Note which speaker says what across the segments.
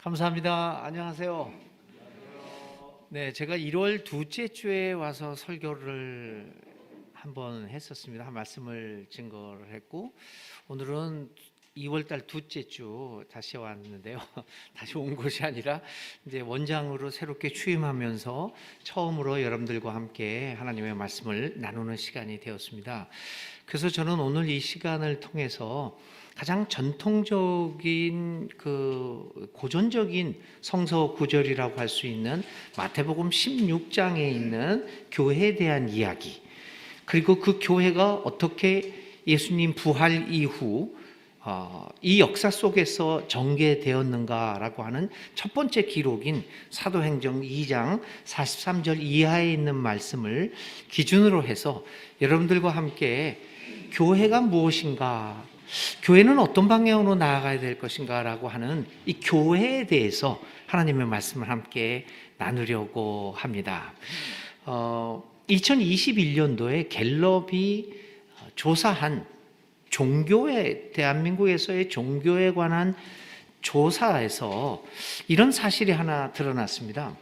Speaker 1: 감사합니다. 안녕하세요. 네, 제가 1월 둘째 주에 와서 설교를 한번 했었습니다. 한 말씀을 증거를 했고, 오늘은 2월 달 둘째 주 다시 왔는데요. 다시 온 것이 아니라 이제 원장으로 새롭게 취임하면서 처음으로 여러분들과 함께 하나님의 말씀을 나누는 시간이 되었습니다. 그래서 저는 오늘 이 시간을 통해서 가장 전통적인 고전적인 성서 구절이라고 할 수 있는 마태복음 16장에 있는 교회에 대한 이야기, 그리고 그 교회가 어떻게 예수님 부활 이후 이 역사 속에서 전개되었는가라고 하는 첫 번째 기록인 사도행전 2장 43절 이하에 있는 말씀을 기준으로 해서 여러분들과 함께 교회가 무엇인가, 교회는 어떤 방향으로 나아가야 될 것인가 라고 하는 이 교회에 대해서 하나님의 말씀을 함께 나누려고 합니다. 2021년도에 갤럽이 조사한 대한민국에서의 종교에 관한 조사에서 이런 사실이 하나 드러났습니다.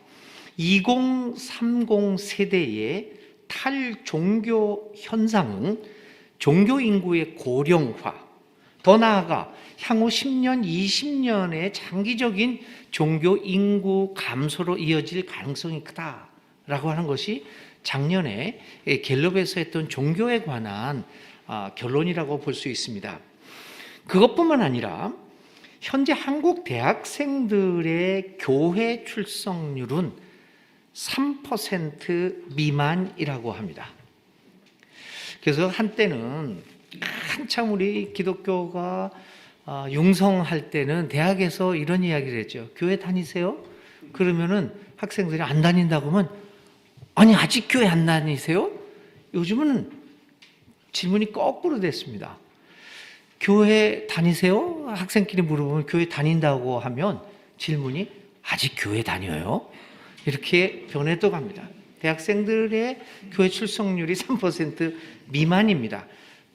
Speaker 1: 2030 세대의 탈종교 현상은 종교 인구의 고령화, 더 나아가 향후 10년, 20년의 장기적인 종교 인구 감소로 이어질 가능성이 크다라고 하는 것이 작년에 갤럽에서 했던 종교에 관한 결론이라고 볼 수 있습니다. 그것뿐만 아니라 현재 한국 대학생들의 교회 출석률은 3% 미만이라고 합니다. 그래서 한때는 한참 우리 기독교가 융성할 때는 대학에서 이런 이야기를 했죠. 교회 다니세요? 그러면은 학생들이 안 다닌다고 하면, 아니 아직 교회 안 다니세요? 요즘은 질문이 거꾸로 됐습니다. 교회 다니세요? 학생끼리 물어보면 교회 다닌다고 하면 질문이 아직 교회 다녀요? 이렇게 변해도 갑니다. 대학생들의 교회 출석률이 3% 미만입니다.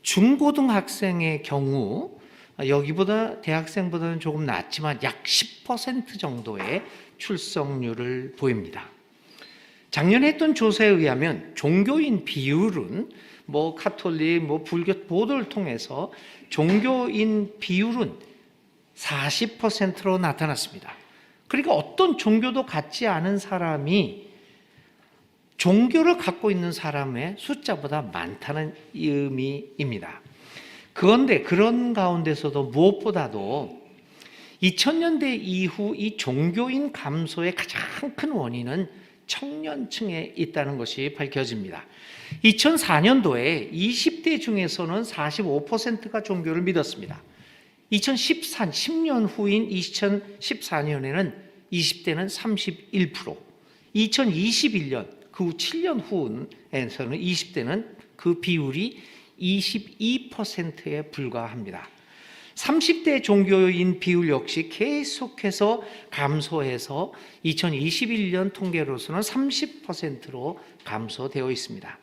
Speaker 1: 중고등학생의 경우 여기보다 대학생보다는 조금 낮지만 약 10% 정도의 출석률을 보입니다. 작년에 했던 조사에 의하면 종교인 비율은 카톨릭, 불교 모두를 통해서 종교인 비율은 40%로 나타났습니다. 그러니까 어떤 종교도 갖지 않은 사람이 종교를 갖고 있는 사람의 숫자보다 많다는 의미입니다. 그런데 그런 가운데서도 무엇보다도 2000년대 이후 이 종교인 감소의 가장 큰 원인은 청년층에 있다는 것이 밝혀집니다. 2004년도에 20대 중에서는 45%가 종교를 믿었습니다. 10년 후인 2014년에는 20대는 31%, 2021년 그 후 7년 후에서는 20대는 그 비율이 22%에 불과합니다. 30대 종교인 비율 역시 계속해서 감소해서 2021년 통계로서는 30%로 감소되어 있습니다.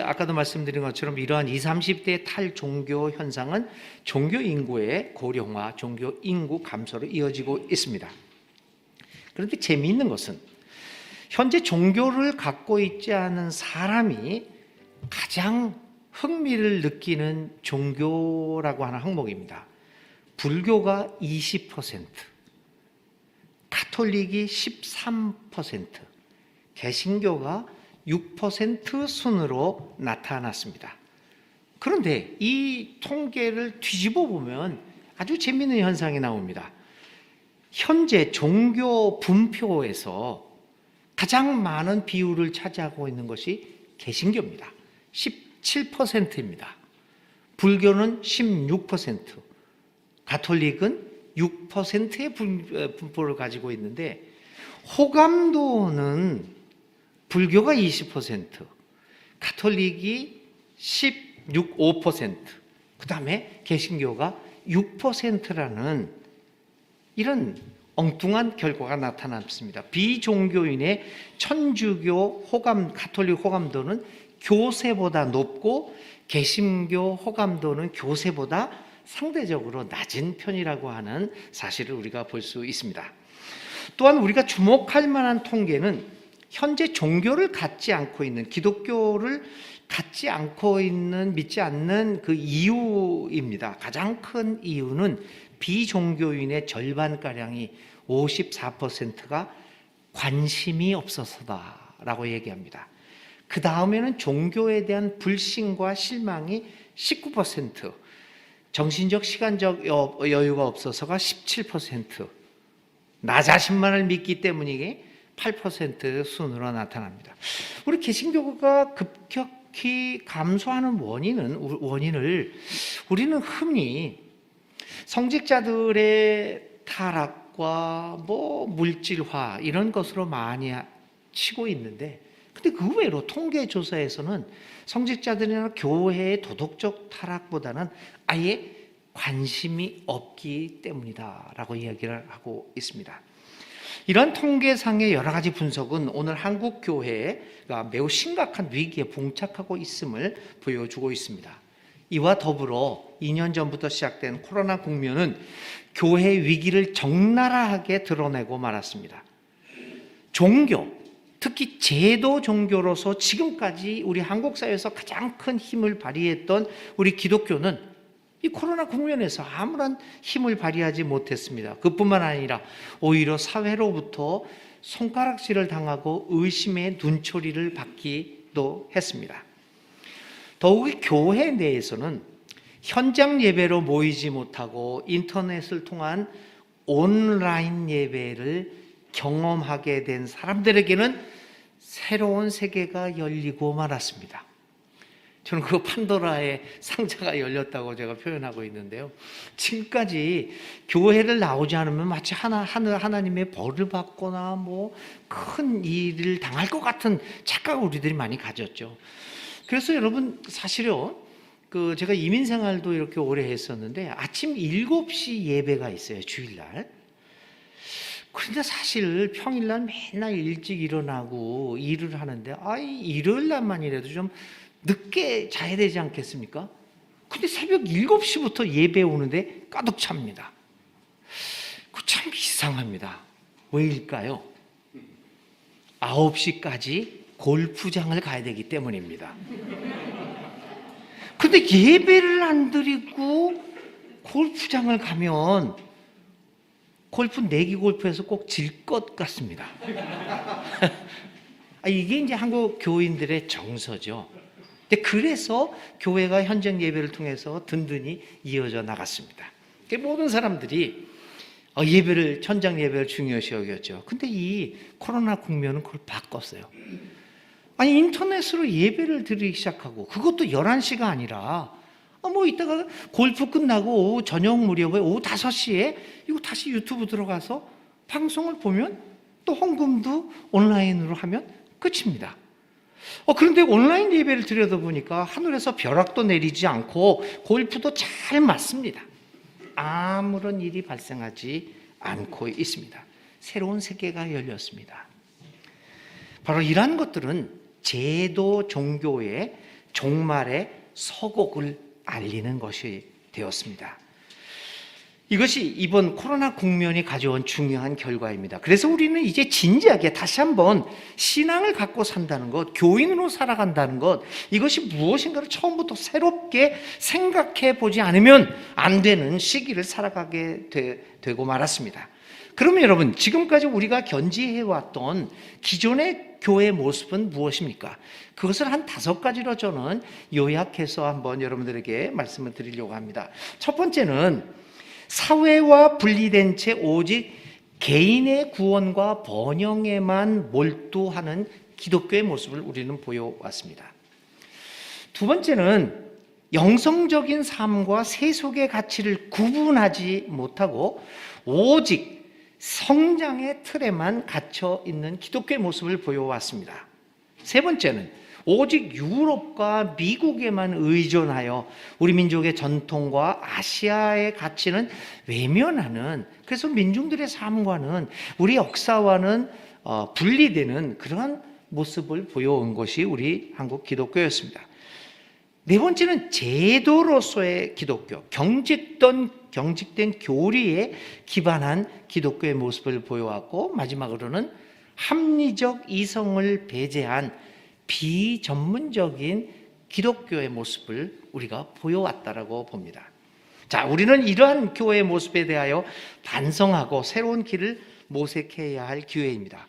Speaker 1: 아까도 말씀드린 것처럼 이러한 20, 30대 탈종교 현상은 종교 인구의 고령화, 종교 인구 감소로 이어지고 있습니다. 그런데 재미있는 것은 현재 종교를 갖고 있지 않은 사람이 가장 흥미를 느끼는 종교라고 하는 항목입니다. 불교가 20%, 가톨릭이 13%, 개신교가 6% 순으로 나타났습니다. 그런데 이 통계를 뒤집어 보면 아주 재미있는 현상이 나옵니다. 현재 종교 분표에서 가장 많은 비율을 차지하고 있는 것이 개신교입니다. 17%입니다. 불교는 16%, 가톨릭은 6%의 분포를 가지고 있는데, 호감도는 불교가 20%, 가톨릭이 5%, 그 다음에 개신교가 6%라는 이런 엉뚱한 결과가 나타났습니다. 비종교인의 천주교 가톨릭 호감도는 교세보다 높고 개신교 호감도는 교세보다 상대적으로 낮은 편이라고 하는 사실을 우리가 볼 수 있습니다. 또한 우리가 주목할 만한 통계는 현재 종교를 갖지 않고 있는, 기독교를 갖지 않고 있는, 믿지 않는 그 이유입니다. 가장 큰 이유는 비종교인의 절반가량이 54%가 관심이 없어서다라고 얘기합니다. 그 다음에는 종교에 대한 불신과 실망이 19%, 정신적 시간적 여유가 없어서가 17%, 나 자신만을 믿기 때문이게 8% 순으로 나타납니다. 우리 개신교가 급격히 감소하는 원인을 우리는 흔히 성직자들의 타락과 물질화 이런 것으로 많이 치고 있는데, 근데 그 외로 통계 조사에서는 성직자들이나 교회의 도덕적 타락보다는 아예 관심이 없기 때문이다라고 이야기를 하고 있습니다. 이런 통계상의 여러 가지 분석은 오늘 한국 교회가 매우 심각한 위기에 봉착하고 있음을 보여주고 있습니다. 이와 더불어 2년 전부터 시작된 코로나 국면은 교회 위기를 적나라하게 드러내고 말았습니다. 종교, 특히 제도 종교로서 지금까지 우리 한국 사회에서 가장 큰 힘을 발휘했던 우리 기독교는 이 코로나 국면에서 아무런 힘을 발휘하지 못했습니다. 그뿐만 아니라 오히려 사회로부터 손가락질을 당하고 의심의 눈초리를 받기도 했습니다. 더욱이 교회 내에서는 현장 예배로 모이지 못하고 인터넷을 통한 온라인 예배를 경험하게 된 사람들에게는 새로운 세계가 열리고 말았습니다. 저는 그 판도라의 상자가 열렸다고 제가 표현하고 있는데요. 지금까지 교회를 나오지 않으면 마치 하나님의 벌을 받거나 큰 일을 당할 것 같은 착각을 우리들이 많이 가졌죠. 그래서 여러분 사실요, 제가 이민 생활도 이렇게 오래 했었는데 아침 7시 예배가 있어요, 주일날. 그런데 사실 평일날 맨날 일찍 일어나고 일을 하는데 일요일날만이라도 좀 늦게 자야 되지 않겠습니까? 근데 새벽 7시부터 예배 오는데 가득 찹니다. 참 이상합니다. 왜일까요? 9시까지 골프장을 가야 되기 때문입니다. 근데 예배를 안 드리고 골프장을 가면 내기 골프에서 꼭 질 것 같습니다. 이게 이제 한국 교인들의 정서죠. 그래서 교회가 현장 예배를 통해서 든든히 이어져 나갔습니다. 모든 사람들이 예배를, 현장 예배를 중요시 여겼죠. 근데 이 코로나 국면은 그걸 바꿨어요. 인터넷으로 예배를 드리기 시작하고, 그것도 11시가 아니라 이따가 골프 끝나고 오후 저녁 무렵에 오후 5시에 이거 다시 유튜브 들어가서 방송을 보면 또 헌금도 온라인으로 하면 끝입니다. 그런데 온라인 예배를 드려다보니까 하늘에서 벼락도 내리지 않고 골프도 잘 맞습니다. 아무런 일이 발생하지 않고 있습니다. 새로운 세계가 열렸습니다. 바로 이러한 것들은 제도 종교의 종말의 서곡을 알리는 것이 되었습니다. 이것이 이번 코로나 국면이 가져온 중요한 결과입니다. 그래서 우리는 이제 진지하게 다시 한번 신앙을 갖고 산다는 것, 교인으로 살아간다는 것, 이것이 무엇인가를 처음부터 새롭게 생각해 보지 않으면 안 되는 시기를 살아가게 되고 말았습니다. 그러면 여러분, 지금까지 우리가 견지해왔던 기존의 교회의 모습은 무엇입니까? 그것을 한 5가지로 저는 요약해서 한번 여러분들에게 말씀을 드리려고 합니다. 첫 번째는 사회와 분리된 채 오직 개인의 구원과 번영에만 몰두하는 기독교의 모습을 우리는 보여왔습니다. 두 번째는 영성적인 삶과 세속의 가치를 구분하지 못하고 오직 성장의 틀에만 갇혀 있는 기독교의 모습을 보여왔습니다. 세 번째는 오직 유럽과 미국에만 의존하여 우리 민족의 전통과 아시아의 가치는 외면하는, 그래서 민중들의 삶과는 우리 역사와는 분리되는 그러한 모습을 보여온 것이 우리 한국 기독교였습니다. 네 번째는 제도로서의 기독교, 경직된 교리에 기반한 기독교의 모습을 보여왔고, 마지막으로는 합리적 이성을 배제한 비전문적인 기독교의 모습을 우리가 보여왔다라고 봅니다. 자, 우리는 이러한 교회의 모습에 대하여 반성하고 새로운 길을 모색해야 할 기회입니다.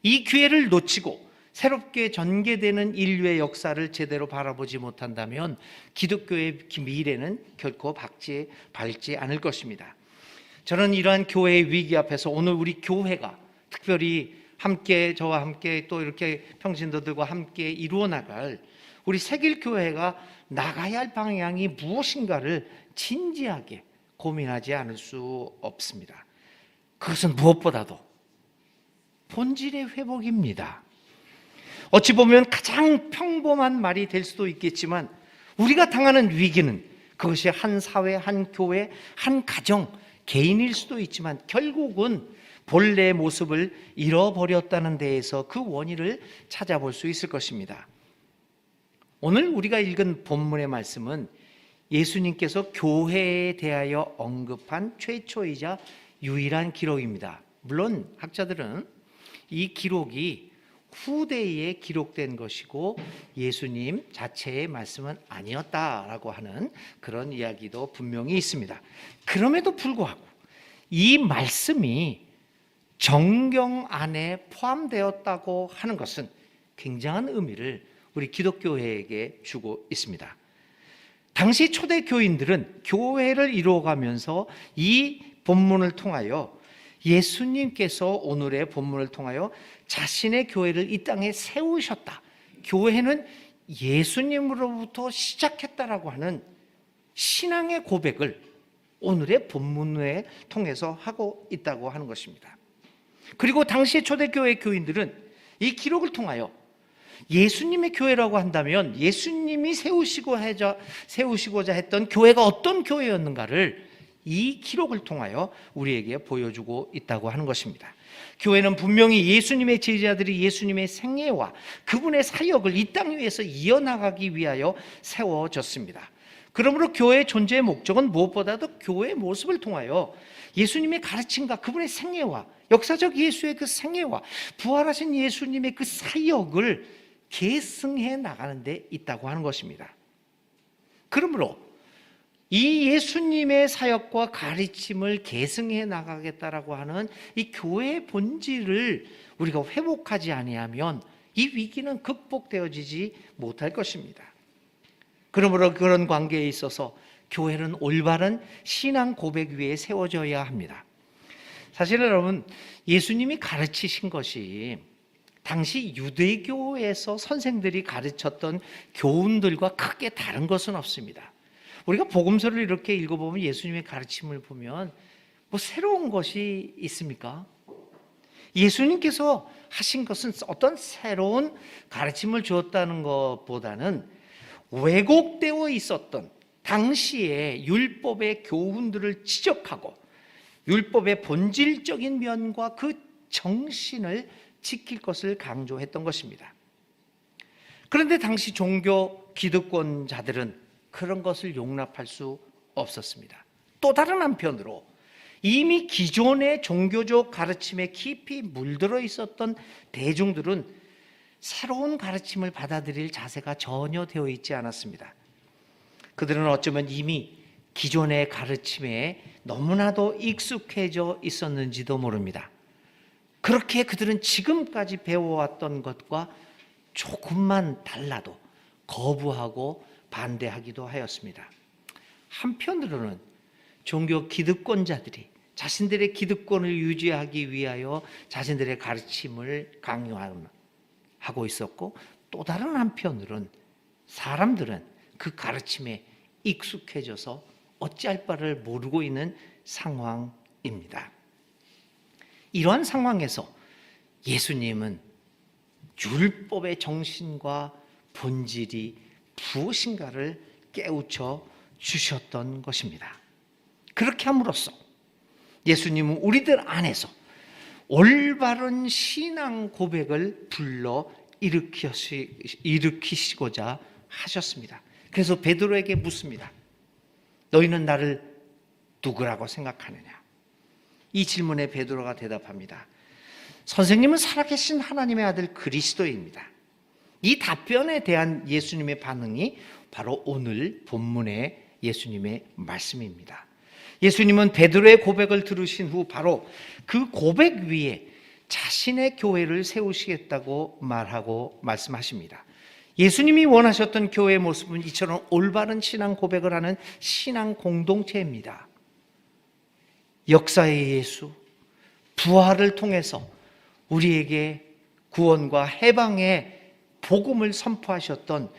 Speaker 1: 이 기회를 놓치고 새롭게 전개되는 인류의 역사를 제대로 바라보지 못한다면 기독교의 미래는 결코 밝지 않을 것입니다. 저는 이러한 교회의 위기 앞에서 오늘 우리 교회가 특별히 함께, 저와 함께 또 이렇게 평신도들과 함께 이루어 나갈 우리 새길교회가 나가야 할 방향이 무엇인가를 진지하게 고민하지 않을 수 없습니다. 그것은 무엇보다도 본질의 회복입니다. 어찌 보면 가장 평범한 말이 될 수도 있겠지만, 우리가 당하는 위기는 그것이 한 사회, 한 교회, 한 가정, 개인일 수도 있지만 결국은 본래의 모습을 잃어버렸다는 데에서 그 원인을 찾아볼 수 있을 것입니다. 오늘 우리가 읽은 본문의 말씀은 예수님께서 교회에 대하여 언급한 최초이자 유일한 기록입니다. 물론 학자들은 이 기록이 후대에 기록된 것이고 예수님 자체의 말씀은 아니었다라고 하는 그런 이야기도 분명히 있습니다. 그럼에도 불구하고 이 말씀이 정경 안에 포함되었다고 하는 것은 굉장한 의미를 우리 기독교회에게 주고 있습니다. 당시 초대 교인들은 교회를 이루어가면서 이 본문을 통하여 예수님께서 오늘의 본문을 통하여 자신의 교회를 이 땅에 세우셨다, 교회는 예수님으로부터 시작했다라고 하는 신앙의 고백을 오늘의 본문을 통해서 하고 있다고 하는 것입니다. 그리고 당시 초대교회 교인들은 이 기록을 통하여 예수님의 교회라고 한다면 예수님이 세우시고자 했던 교회가 어떤 교회였는가를 이 기록을 통하여 우리에게 보여주고 있다고 하는 것입니다. 교회는 분명히 예수님의 제자들이 예수님의 생애와 그분의 사역을 이 땅 위에서 이어나가기 위하여 세워졌습니다. 그러므로 교회의 존재의 목적은 무엇보다도 교회의 모습을 통하여 예수님의 가르침과 그분의 생애와 역사적 예수의 그 생애와 부활하신 예수님의 그 사역을 계승해 나가는 데 있다고 하는 것입니다. 그러므로 이 예수님의 사역과 가르침을 계승해 나가겠다라고 하는 이 교회의 본질을 우리가 회복하지 아니하면 이 위기는 극복되어지지 못할 것입니다. 그러므로 그런 관계에 있어서 교회는 올바른 신앙 고백 위에 세워져야 합니다. 사실 여러분, 예수님이 가르치신 것이 당시 유대교에서 선생들이 가르쳤던 교훈들과 크게 다른 것은 없습니다. 우리가 복음서를 이렇게 읽어보면 예수님의 가르침을 보면 뭐 새로운 것이 있습니까? 예수님께서 하신 것은 어떤 새로운 가르침을 주었다는 것보다는 왜곡되어 있었던 당시의 율법의 교훈들을 지적하고 율법의 본질적인 면과 그 정신을 지킬 것을 강조했던 것입니다. 그런데 당시 종교 기득권자들은 그런 것을 용납할 수 없었습니다. 또 다른 한편으로 이미 기존의 종교적 가르침에 깊이 물들어 있었던 대중들은 새로운 가르침을 받아들일 자세가 전혀 되어 있지 않았습니다. 그들은 어쩌면 이미 기존의 가르침에 너무나도 익숙해져 있었는지도 모릅니다. 그렇게 그들은 지금까지 배워왔던 것과 조금만 달라도 거부하고 반대하기도 하였습니다. 한편으로는 종교 기득권자들이 자신들의 기득권을 유지하기 위하여 자신들의 가르침을 강요하고 있었고, 또 다른 한편으로는 사람들은 그 가르침에 익숙해져서 어찌할 바를 모르고 있는 상황입니다. 이러한 상황에서 예수님은 율법의 정신과 본질이 무엇인가를 깨우쳐 주셨던 것입니다. 그렇게 함으로써 예수님은 우리들 안에서 올바른 신앙 고백을 불러 일으키시고자 하셨습니다. 그래서 베드로에게 묻습니다. 너희는 나를 누구라고 생각하느냐? 이 질문에 베드로가 대답합니다. 선생님은 살아계신 하나님의 아들 그리스도입니다. 이 답변에 대한 예수님의 반응이 바로 오늘 본문의 예수님의 말씀입니다. 예수님은 베드로의 고백을 들으신 후 바로 그 고백 위에 자신의 교회를 세우시겠다고 말하고 말씀하십니다. 예수님이 원하셨던 교회의 모습은 이처럼 올바른 신앙 고백을 하는 신앙 공동체입니다. 역사의 예수, 부활을 통해서 우리에게 구원과 해방의 복음을 선포하셨던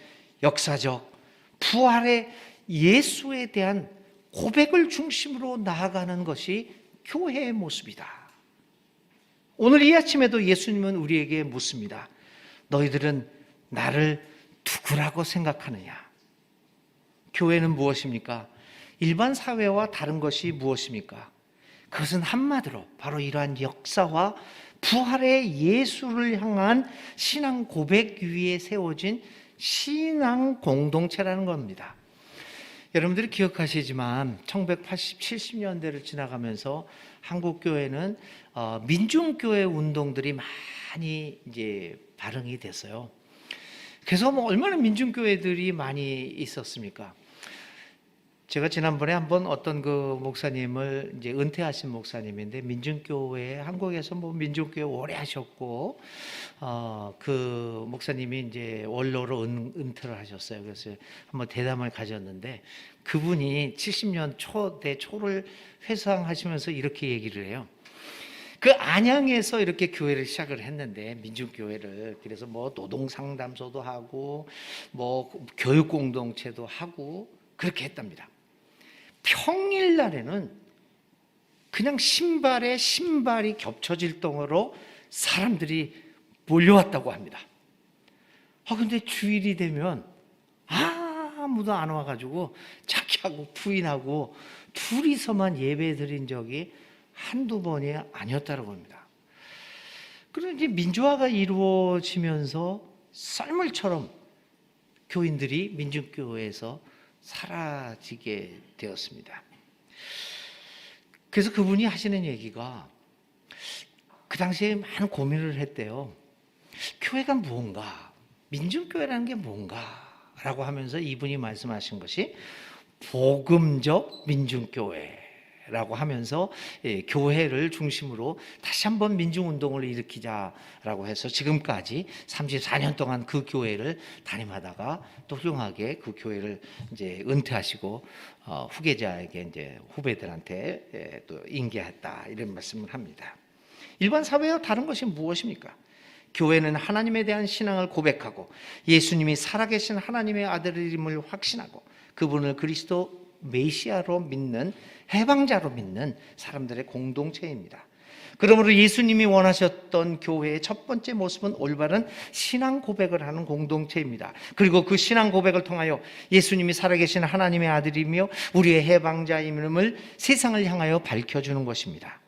Speaker 1: 역사적 부활의 예수에 대한 고백을 중심으로 나아가는 것이 교회의 모습이다. 오늘 이 아침에도 예수님은 우리에게 묻습니다. 너희들은 나를 누구라고 생각하느냐? 교회는 무엇입니까? 일반 사회와 다른 것이 무엇입니까? 그것은 한마디로 바로 이러한 역사와 부활의 예수를 향한 신앙 고백 위에 세워진 신앙 공동체라는 겁니다. 여러분들이 기억하시지만 1980, 70년대를 지나가면서 한국 교회는 민중교회 운동들이 많이 이제 발흥이 됐어요. 그래서 얼마나 민중교회들이 많이 있었습니까? 제가 지난번에 한번 어떤 그 목사님을 이제 은퇴하신 목사님인데 민중교회 한국에서 민중교회 오래 하셨고 그 목사님이 이제 원로로 은퇴를 하셨어요. 그래서 한번 대담을 가졌는데 그분이 70년 초를 회상하시면서 이렇게 얘기를 해요. 그 안양에서 이렇게 교회를 시작을 했는데 민중교회를 그래서 노동상담소도 하고 교육공동체도 하고 그렇게 했답니다. 평일날에는 그냥 신발에 신발이 겹쳐질 정도로 사람들이 몰려왔다고 합니다. 근데 주일이 되면 아무도 안 와가지고 자기하고 부인하고 둘이서만 예배 드린 적이 한두 번이 아니었다고 합니다. 그런데 민주화가 이루어지면서 썰물처럼 교인들이 민중교회에서 사라지게 되었습니다. 그래서 그분이 하시는 얘기가 그 당시에 많은 고민을 했대요. 교회가 뭔가, 민중교회라는 게 뭔가 라고 하면서 이분이 말씀하신 것이 복음적 민중교회라고 하면서 교회를 중심으로 다시 한번 민중운동을 일으키자라고 해서 지금까지 34년 동안 그 교회를 담임하다가 또 훌륭하게 그 교회를 이제 은퇴하시고 후계자에게 이제 후배들한테 또 인계했다 이런 말씀을 합니다. 일반 사회와 다른 것이 무엇입니까? 교회는 하나님에 대한 신앙을 고백하고 예수님이 살아계신 하나님의 아들임을 확신하고 그분을 그리스도 메시아로 믿는 해방자로 믿는 사람들의 공동체입니다. 그러므로 예수님이 원하셨던 교회의 첫 번째 모습은 올바른 신앙 고백을 하는 공동체입니다. 그리고 그 신앙 고백을 통하여 예수님이 살아계신 하나님의 아들이며 우리의 해방자임을 세상을 향하여 밝혀주는 것입니다.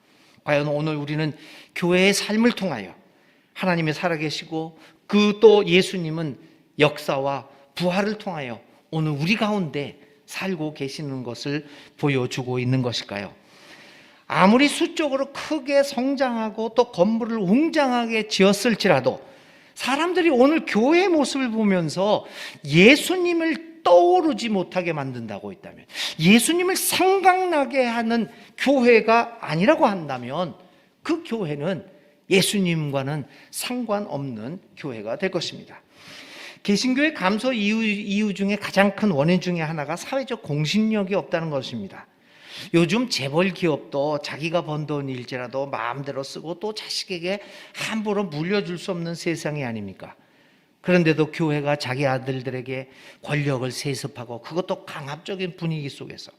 Speaker 1: 과연 오늘 우리는 교회의 삶을 통하여 하나님이 살아계시고 그 또 예수님은 역사와 부활을 통하여 오늘 우리 가운데 살고 계시는 것을 보여주고 있는 것일까요? 아무리 수적으로 크게 성장하고 또 건물을 웅장하게 지었을지라도 사람들이 오늘 교회의 모습을 보면서 예수님을 떠오르지 못하게 만든다고 있다면, 예수님을 생각나게 하는 교회가 아니라고 한다면 그 교회는 예수님과는 상관없는 교회가 될 것입니다. 개신교의 감소 이유 중에 가장 큰 원인 중에 하나가 사회적 공신력이 없다는 것입니다. 요즘 재벌 기업도 자기가 번 돈일지라도 마음대로 쓰고 또 자식에게 함부로 물려줄 수 없는 세상이 아닙니까? 그런데도 교회가 자기 아들들에게 권력을 세습하고 그것도 강압적인 분위기 속에서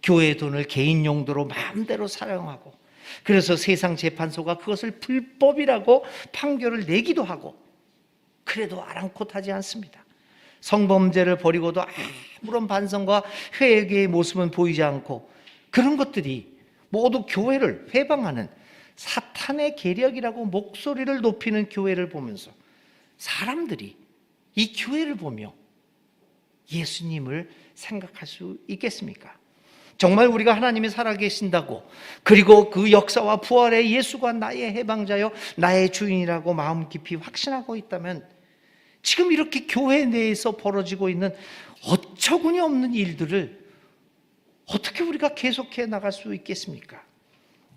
Speaker 1: 교회의 돈을 개인 용도로 마음대로 사용하고 그래서 세상 재판소가 그것을 불법이라고 판결을 내기도 하고 그래도 아랑곳하지 않습니다. 성범죄를 벌이고도 아무런 반성과 회개의 모습은 보이지 않고 그런 것들이 모두 교회를 회방하는 사탄의 계략이라고 목소리를 높이는 교회를 보면서 사람들이 이 교회를 보며 예수님을 생각할 수 있겠습니까? 정말 우리가 하나님이 살아계신다고, 그리고 그 역사와 부활의 예수가 나의 해방자요 나의 주인이라고 마음 깊이 확신하고 있다면, 지금 이렇게 교회 내에서 벌어지고 있는 어처구니 없는 일들을 어떻게 우리가 계속해 나갈 수 있겠습니까?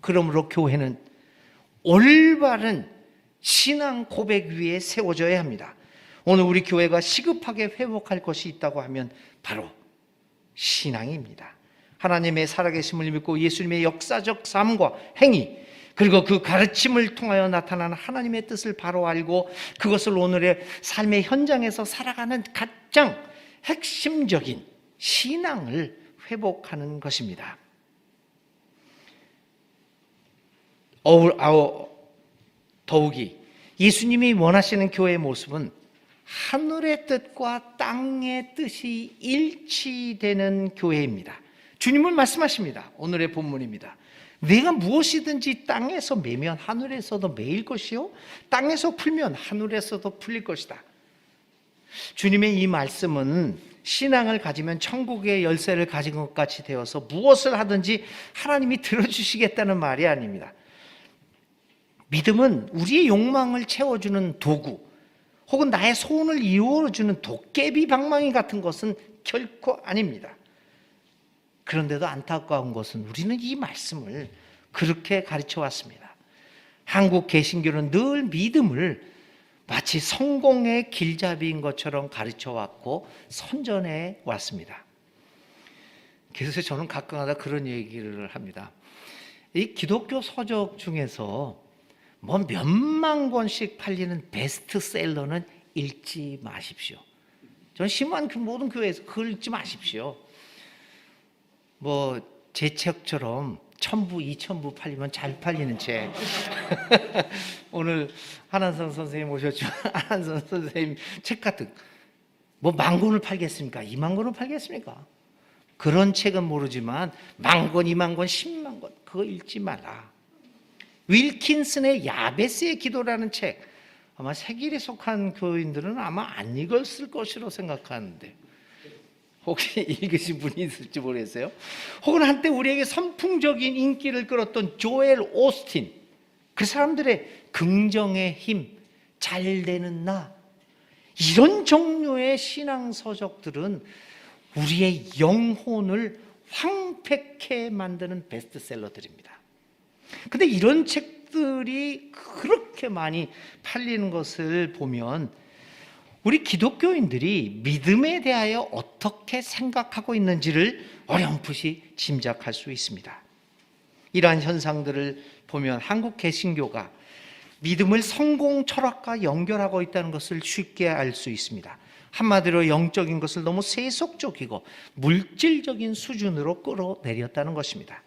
Speaker 1: 그러므로 교회는 올바른 신앙 고백 위에 세워져야 합니다. 오늘 우리 교회가 시급하게 회복할 것이 있다고 하면 바로 신앙입니다. 하나님의 살아계심을 믿고 예수님의 역사적 삶과 행위, 그리고 그 가르침을 통하여 나타나는 하나님의 뜻을 바로 알고 그것을 오늘의 삶의 현장에서 살아가는 가장 핵심적인 신앙을 회복하는 것입니다. 더욱이 예수님이 원하시는 교회의 모습은 하늘의 뜻과 땅의 뜻이 일치되는 교회입니다. 주님은 말씀하십니다. 오늘의 본문입니다. 내가 무엇이든지 땅에서 매면 하늘에서도 매일 것이요 땅에서 풀면 하늘에서도 풀릴 것이다. 주님의 이 말씀은 신앙을 가지면 천국의 열쇠를 가진 것 같이 되어서 무엇을 하든지 하나님이 들어주시겠다는 말이 아닙니다. 믿음은 우리의 욕망을 채워주는 도구, 혹은 나의 소원을 이루어주는 도깨비 방망이 같은 것은 결코 아닙니다. 그런데도 안타까운 것은 우리는 이 말씀을 그렇게 가르쳐 왔습니다. 한국 개신교는 늘 믿음을 마치 성공의 길잡이인 것처럼 가르쳐 왔고 선전해 왔습니다. 그래서 저는 가끔가다 그런 얘기를 합니다. 이 기독교 서적 중에서 뭐 몇만 권씩 팔리는 베스트셀러는 읽지 마십시오. 저는 심한 그 모든 교회에서 그걸 읽지 마십시오. 뭐 제 책처럼 1000부, 2000부 팔리면 잘 팔리는 책. 오늘 한한선 선생님 오셨지만 한한선 선생님 책 같은 뭐 10,000권을 팔겠습니까? 20,000권을 팔겠습니까? 그런 책은 모르지만 10,000권, 20,000권, 100,000권 그거 읽지 마라. 윌킨슨의 야베스의 기도라는 책, 아마 세길에 속한 교인들은 아마 안 읽었을 것이라고 생각하는데 혹시 읽으신 분이 있을지 모르겠어요. 혹은 한때 우리에게 선풍적인 인기를 끌었던 조엘 오스틴, 그 사람들의 긍정의 힘, 잘 되는 나, 이런 종류의 신앙 서적들은 우리의 영혼을 황폐케 만드는 베스트셀러들입니다. 근데 이런 책들이 그렇게 많이 팔리는 것을 보면 우리 기독교인들이 믿음에 대하여 어떻게 생각하고 있는지를 어렴풋이 짐작할 수 있습니다. 이러한 현상들을 보면 한국 개신교가 믿음을 성공 철학과 연결하고 있다는 것을 쉽게 알 수 있습니다. 한마디로 영적인 것을 너무 세속적이고 물질적인 수준으로 끌어내렸다는 것입니다.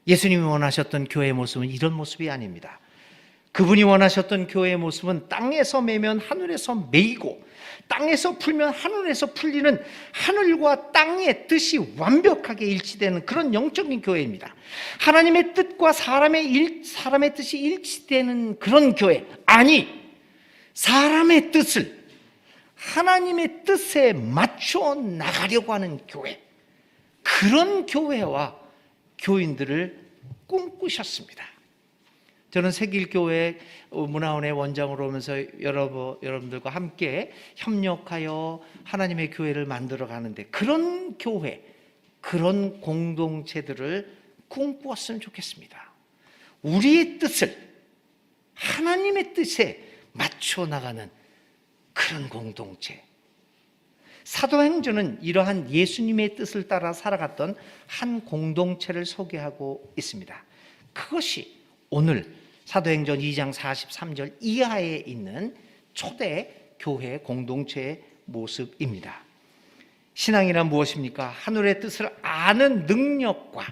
Speaker 1: 예수님이 원하셨던 교회의 모습은 이런 모습이 아닙니다. 그분이 원하셨던 교회의 모습은 땅에서 매면 하늘에서 매이고 땅에서 풀면 하늘에서 풀리는 하늘과 땅의 뜻이 완벽하게 일치되는 그런 영적인 교회입니다. 하나님의 뜻과 사람의 뜻이 일치되는 그런 교회, 아니 사람의 뜻을 하나님의 뜻에 맞춰 나가려고 하는 교회, 그런 교회와 교인들을 꿈꾸셨습니다. 저는 세길교회 문화원의 원장으로 오면서 여러분들과 함께 협력하여 하나님의 교회를 만들어 가는데 그런 교회, 그런 공동체들을 꿈꾸었으면 좋겠습니다. 우리의 뜻을 하나님의 뜻에 맞춰 나가는 그런 공동체. 사도행전은 이러한 예수님의 뜻을 따라 살아갔던 한 공동체를 소개하고 있습니다. 그것이 오늘 사도행전 2장 43절 이하에 있는 초대 교회 공동체의 모습입니다. 신앙이란 무엇입니까? 하늘의 뜻을 아는 능력과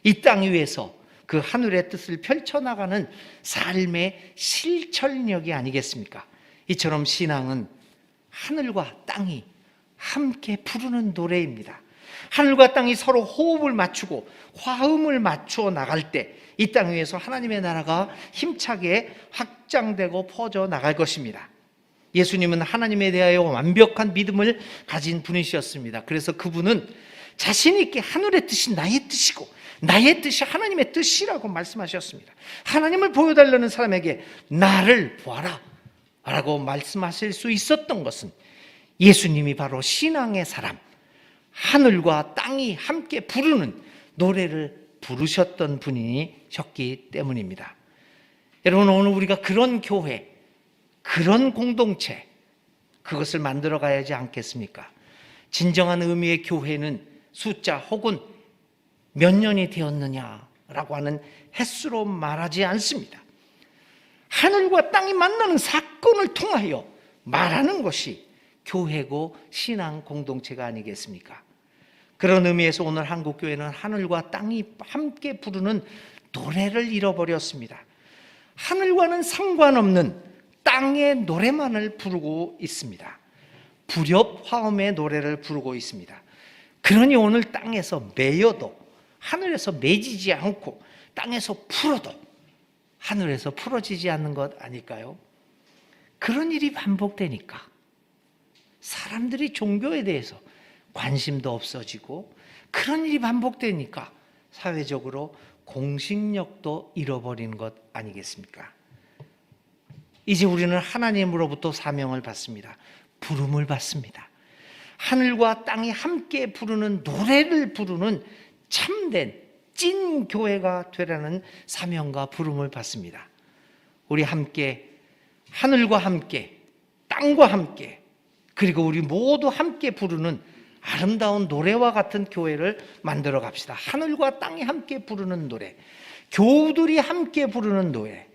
Speaker 1: 이 땅 위에서 그 하늘의 뜻을 펼쳐나가는 삶의 실천력이 아니겠습니까? 이처럼 신앙은 하늘과 땅이 함께 부르는 노래입니다. 하늘과 땅이 서로 호흡을 맞추고 화음을 맞추어 나갈 때 이 땅 위에서 하나님의 나라가 힘차게 확장되고 퍼져 나갈 것입니다. 예수님은 하나님에 대하여 완벽한 믿음을 가진 분이셨습니다. 그래서 그분은 자신 있게 하늘의 뜻이 나의 뜻이고 나의 뜻이 하나님의 뜻이라고 말씀하셨습니다. 하나님을 보여달라는 사람에게 나를 보아라 라고 말씀하실 수 있었던 것은 예수님이 바로 신앙의 사람, 하늘과 땅이 함께 부르는 노래를 부르셨던 분이셨기 때문입니다. 여러분, 오늘 우리가 그런 교회, 그런 공동체, 그것을 만들어 가야지 않겠습니까? 진정한 의미의 교회는 숫자 혹은 몇 년이 되었느냐라고 하는 횟수로 말하지 않습니다. 하늘과 땅이 만나는 사건을 통하여 말하는 것이 교회고 신앙 공동체가 아니겠습니까? 그런 의미에서 오늘 한국교회는 하늘과 땅이 함께 부르는 노래를 잃어버렸습니다. 하늘과는 상관없는 땅의 노래만을 부르고 있습니다. 불협 화음의 노래를 부르고 있습니다. 그러니 오늘 땅에서 매여도 하늘에서 맺이지 않고 땅에서 풀어도 하늘에서 풀어지지 않는 것 아닐까요? 그런 일이 반복되니까 사람들이 종교에 대해서 관심도 없어지고, 그런 일이 반복되니까 사회적으로 공신력도 잃어버리는 것 아니겠습니까? 이제 우리는 하나님으로부터 사명을 받습니다. 부름을 받습니다. 하늘과 땅이 함께 부르는 노래를 부르는 참된 찐 교회가 되라는 사명과 부름을 받습니다. 우리 함께, 하늘과 함께, 땅과 함께, 그리고 우리 모두 함께 부르는 아름다운 노래와 같은 교회를 만들어 갑시다. 하늘과 땅이 함께 부르는 노래, 교우들이 함께 부르는 노래,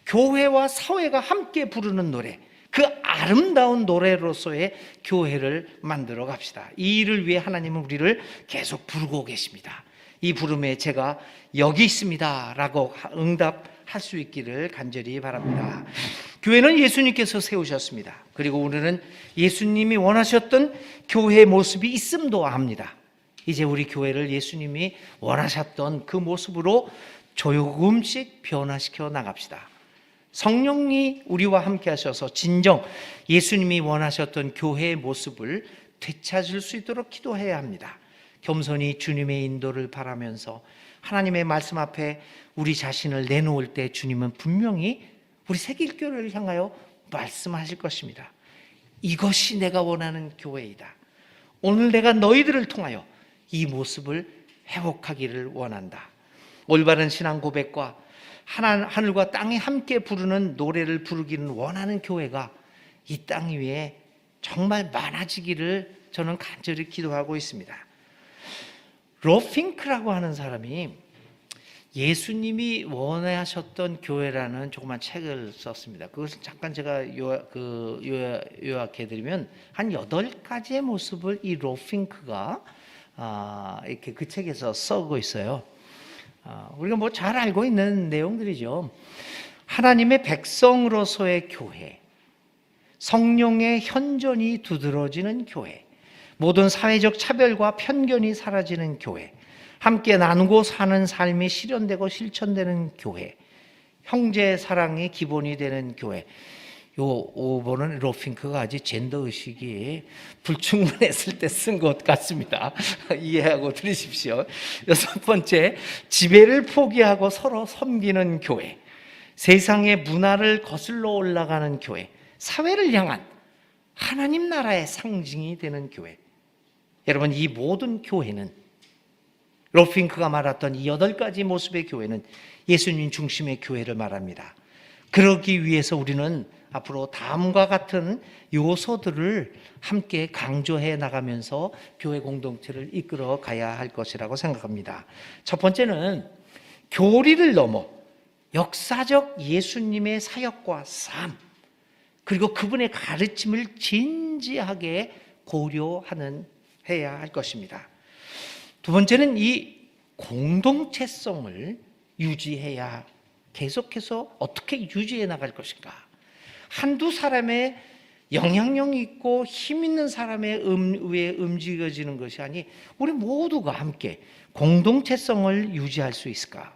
Speaker 1: 교회와 사회가 함께 부르는 노래, 그 아름다운 노래로서의 교회를 만들어 갑시다. 이 일을 위해 하나님은 우리를 계속 부르고 계십니다. 이 부름에 제가 여기 있습니다 라고 응답할 수 있기를 간절히 바랍니다. 교회는 예수님께서 세우셨습니다. 그리고 우리는 예수님이 원하셨던 교회의 모습이 있음도 합니다. 이제 우리 교회를 예수님이 원하셨던 그 모습으로 조금씩 변화시켜 나갑시다. 성령이 우리와 함께 하셔서 진정 예수님이 원하셨던 교회의 모습을 되찾을 수 있도록 기도해야 합니다. 겸손히 주님의 인도를 바라면서 하나님의 말씀 앞에 우리 자신을 내놓을 때 주님은 분명히 우리 새길교회를 향하여 말씀하실 것입니다. 이것이 내가 원하는 교회이다. 오늘 내가 너희들을 통하여 이 모습을 회복하기를 원한다. 올바른 신앙 고백과 하늘과 땅이 함께 부르는 노래를 부르기는 원하는 교회가 이 땅 위에 정말 많아지기를 저는 간절히 기도하고 있습니다. 로핑크라고 하는 사람이 예수님이 원하셨던 교회라는 조그만 책을 썼습니다. 그것을 잠깐 제가 요약해드리면 한 8가지의 모습을 이 로핑크가 이렇게 그 책에서 쓰고 있어요. 우리가 뭐 잘 알고 있는 내용들이죠. 하나님의 백성으로서의 교회, 성령의 현존이 두드러지는 교회, 모든 사회적 차별과 편견이 사라지는 교회, 함께 나누고 사는 삶이 실현되고 실천되는 교회, 형제 사랑이 기본이 되는 교회. 요 5번은 로핑크가 아직 젠더 의식이 불충분했을 때 쓴 것 같습니다. 이해하고 들으십시오. 6번째, 지배를 포기하고 서로 섬기는 교회, 세상의 문화를 거슬러 올라가는 교회, 사회를 향한 하나님 나라의 상징이 되는 교회. 여러분, 이 모든 교회는, 로핑크가 말했던 이 8가지 모습의 교회는 예수님 중심의 교회를 말합니다. 그러기 위해서 우리는 앞으로 다음과 같은 요소들을 함께 강조해 나가면서 교회 공동체를 이끌어 가야 할 것이라고 생각합니다. 첫 번째는 교리를 넘어 역사적 예수님의 사역과 삶, 그리고 그분의 가르침을 진지하게 고려해야 할 것입니다. 두 번째는 이 공동체성을 유지해야, 계속해서 어떻게 유지해 나갈 것인가. 한두 사람의 영향력 있고 힘 있는 사람의 의에 움직여지는 것이 아니, 우리 모두가 함께 공동체성을 유지할 수 있을까?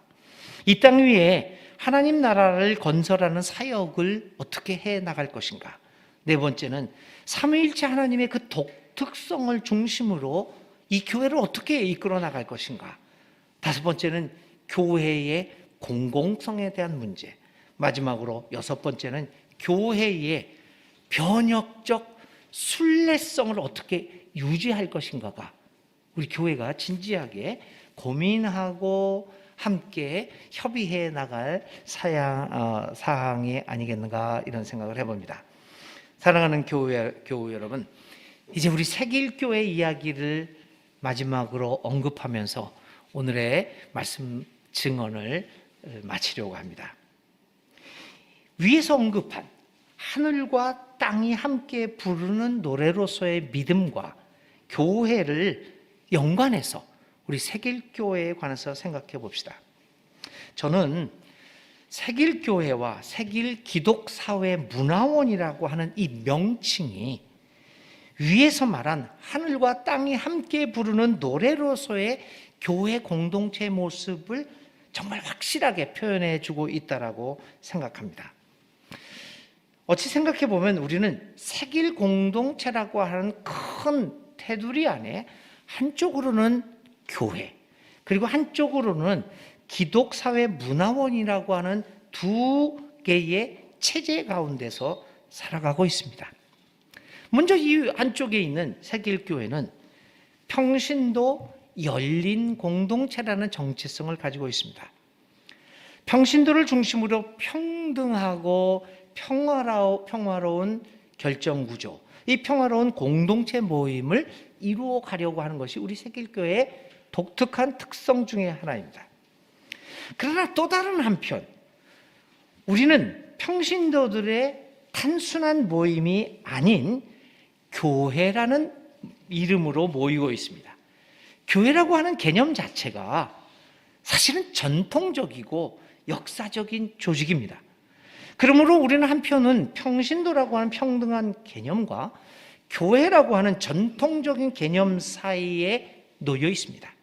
Speaker 1: 이 땅 위에 하나님 나라를 건설하는 사역을 어떻게 해 나갈 것인가? 네 번째는 삼위일체 하나님의 그 독특성을 중심으로 이 교회를 어떻게 이끌어 나갈 것인가. 다섯 번째는 교회의 공공성에 대한 문제. 마지막으로 여섯 번째는 교회의 변혁적 순례성을 어떻게 유지할 것인가가 우리 교회가 진지하게 고민하고 함께 협의해 나갈 사항이 아니겠는가, 이런 생각을 해봅니다. 사랑하는 교회 여러분, 이제 우리 새길교회 이야기를 마지막으로 언급하면서 오늘의 말씀 증언을 마치려고 합니다. 위에서 언급한 하늘과 땅이 함께 부르는 노래로서의 믿음과 교회를 연관해서 우리 새길교회에 관해서 생각해 봅시다. 저는 새길교회와 새길기독사회문화원이라고 하는 이 명칭이 위에서 말한 하늘과 땅이 함께 부르는 노래로서의 교회 공동체의 모습을 정말 확실하게 표현해 주고 있다고 생각합니다. 어찌 생각해 보면 우리는 새길 공동체라고 하는 큰 테두리 안에 한쪽으로는 교회, 그리고 한쪽으로는 기독사회문화원이라고 하는 두 개의 체제 가운데서 살아가고 있습니다. 먼저 이 안쪽에 있는 새길교회는 평신도 열린 공동체라는 정체성을 가지고 있습니다. 평신도를 중심으로 평등하고 평화로운 결정구조, 이 평화로운 공동체 모임을 이루어 가려고 하는 것이 우리 새길교회의 독특한 특성 중에 하나입니다. 그러나 또 다른 한편 우리는 평신도들의 단순한 모임이 아닌 교회라는 이름으로 모이고 있습니다. 교회라고 하는 개념 자체가 사실은 전통적이고 역사적인 조직입니다. 그러므로 우리는 한편은 평신도라고 하는 평등한 개념과 교회라고 하는 전통적인 개념 사이에 놓여 있습니다.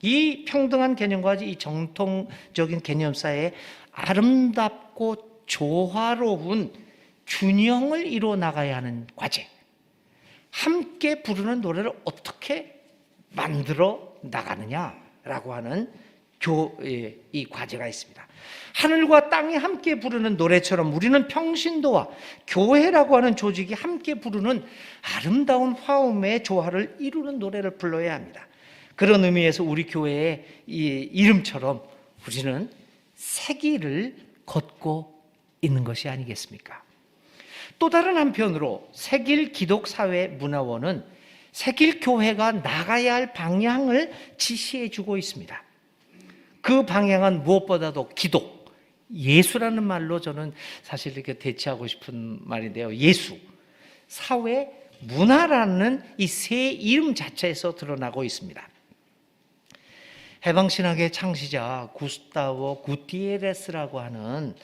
Speaker 1: 이 평등한 개념과 이 전통적인 개념 사이에 아름답고 조화로운 균형을 이루어 나가야 하는 과제, 함께 부르는 노래를 어떻게 만들어 나가느냐라고 하는 이 과제가 있습니다. 하늘과 땅이 함께 부르는 노래처럼 우리는 평신도와 교회라고 하는 조직이 함께 부르는 아름다운 화음의 조화를 이루는 노래를 불러야 합니다. 그런 의미에서 우리 교회의 이 이름처럼 우리는 새길을 걷고 있는 것이 아니겠습니까? 또 다른 한편으로 새길 기독사회 문화원은 새길 교회가 나가야 할 방향을 지시해 주고 있습니다. 그 방향은 무엇보다도 기독, 예수라는 말로 저는 사실 이렇게 대체하고 싶은 말인데요. 예수, 사회, 문화라는 이 세 이름 자체에서 드러나고 있습니다. 해방신학의 창시자 구스타보 구티에레스라고 하는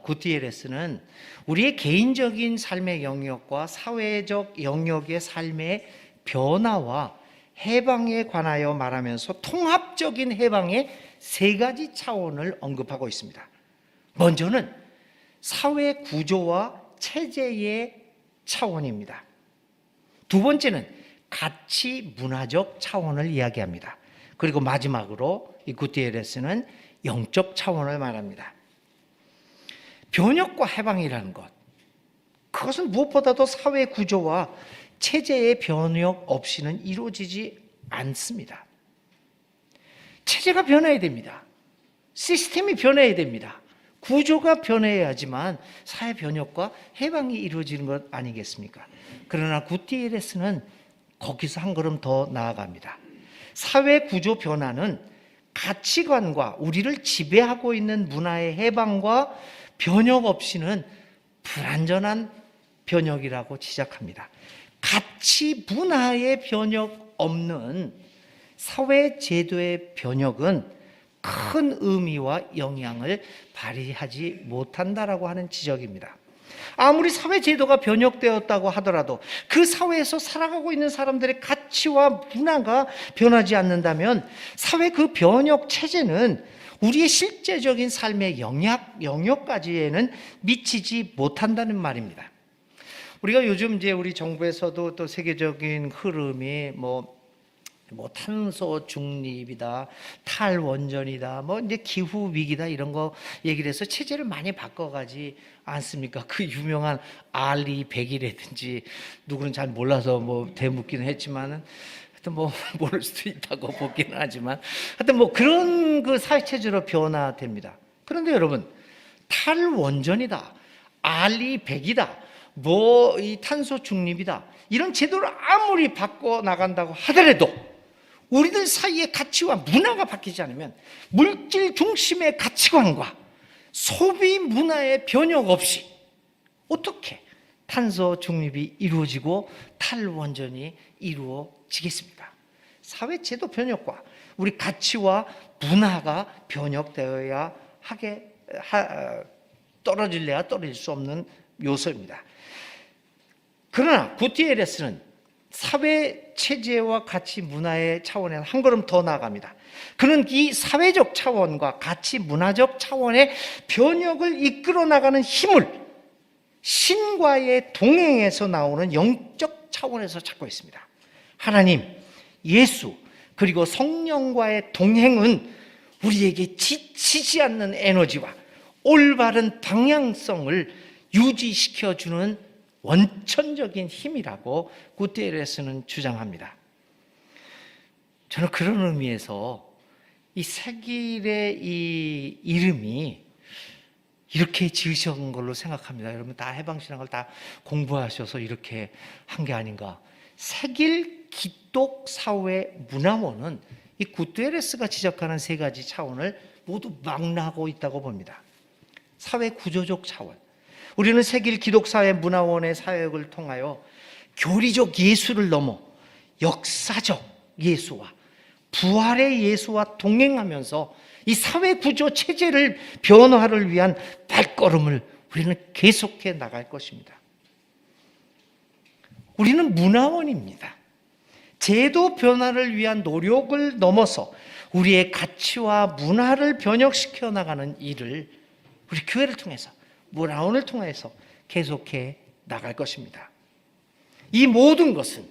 Speaker 1: 구티에레스는 우리의 개인적인 삶의 영역과 사회적 영역의 삶의 변화와 해방에 관하여 말하면서 통합적인 해방의 세 가지 차원을 언급하고 있습니다. 먼저는 사회 구조와 체제의 차원입니다. 두 번째는 가치 문화적 차원을 이야기합니다. 그리고 마지막으로 이 구티에레스는 영적 차원을 말합니다. 변혁과 해방이라는 것, 그것은 무엇보다도 사회 구조와 체제의 변혁 없이는 이루어지지 않습니다. 체제가 변해야 됩니다. 시스템이 변해야 됩니다. 구조가 변해야지만 사회 변혁과 해방이 이루어지는 것 아니겠습니까? 그러나 구티에레스는 거기서 한 걸음 더 나아갑니다. 사회 구조 변화는 가치관과 우리를 지배하고 있는 문화의 해방과 변혁 없이는 불완전한 변혁이라고 지적합니다. 가치 문화의 변혁 없는 사회 제도의 변혁은 큰 의미와 영향을 발휘하지 못한다라고 하는 지적입니다. 아무리 사회 제도가 변혁되었다고 하더라도 그 사회에서 살아가고 있는 사람들의 가치와 문화가 변하지 않는다면 사회 그 변혁 체제는 우리의 실제적인 삶의 영역까지에는 미치지 못한다는 말입니다. 우리가 요즘 이제 우리 정부에서도 또 세계적인 흐름이 탄소 중립이다, 탈원전이다, 이제 기후 위기다 이런 거 얘기를 해서 체제를 많이 바꿔가지 않습니까? 그 유명한 알리 100이라든지 누구는 잘 몰라서 대묻기는 했지만은 하여튼 모를 수도 있다고 보기는 하지만 하여튼 그런 그 사회 체제로 변화됩니다. 그런데 여러분, 탈원전이다, 알리 100이다, 이 탄소 중립이다 이런 제도를 아무리 바꿔 나간다고 하더라도 우리들 사이의 가치와 문화가 바뀌지 않으면 물질 중심의 가치관과 소비 문화의 변혁 없이 어떻게 탄소 중립이 이루어지고 탈원전이 이루어지겠습니까? 사회 제도 변혁과 우리 가치와 문화가 변혁되어야 떨어질래야 떨어질 수 없는 요소입니다. 그러나 구티에레스는 사회 체제와 가치 문화의 차원에서 한 걸음 더 나아갑니다. 그는 이 사회적 차원과 가치 문화적 차원의 변혁을 이끌어 나가는 힘을 신과의 동행에서 나오는 영적 차원에서 찾고 있습니다. 하나님, 예수, 그리고 성령과의 동행은 우리에게 지치지 않는 에너지와 올바른 방향성을 유지시켜주는 원천적인 힘이라고 구테레스는 주장합니다. 저는 그런 의미에서 이 세길의 이 이름이 이렇게 지으신 걸로 생각합니다. 여러분 다 해방신앙을 다 공부하셔서 이렇게 한 게 아닌가. 세길 기독사회문화원은 이 구테레스가 지적하는 세 가지 차원을 모두 망라하고 있다고 봅니다. 사회 구조적 차원, 우리는 세길 기독사회 문화원의 사역을 통하여 교리적 예수를 넘어 역사적 예수와 부활의 예수와 동행하면서 이 사회 구조 체제를 변화를 위한 발걸음을 우리는 계속해 나갈 것입니다. 우리는 문화원입니다. 제도 변화를 위한 노력을 넘어서 우리의 가치와 문화를 변혁시켜 나가는 일을 우리 교회를 통해서, 문화원을 통해서 계속해 나갈 것입니다. 이 모든 것은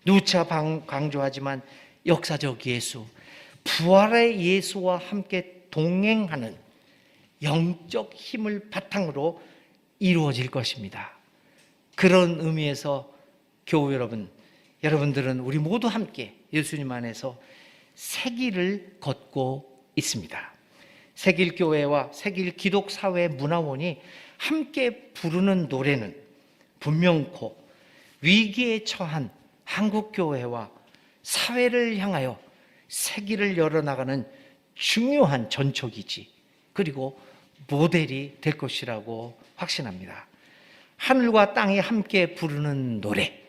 Speaker 1: 누차 강조하지만 역사적 예수, 부활의 예수와 함께 동행하는 영적 힘을 바탕으로 이루어질 것입니다. 그런 의미에서 교우 여러분, 여러분들은 우리 모두 함께 예수님 안에서 새길을 걷고 있습니다. 새길교회와 새길기독사회문화원이 함께 부르는 노래는 분명코 위기에 처한 한국교회와 사회를 향하여 새길을 열어나가는 중요한 전초기지, 그리고 모델이 될 것이라고 확신합니다. 하늘과 땅이 함께 부르는 노래,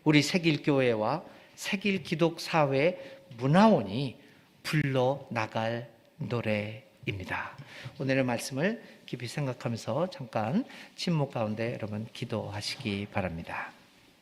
Speaker 1: 우리 새길교회와 새길기독사회문화원이 불러나갈 노래입니다. 오늘의 말씀을 깊이 생각하면서 잠깐 침묵 가운데 여러분 기도하시기 바랍니다.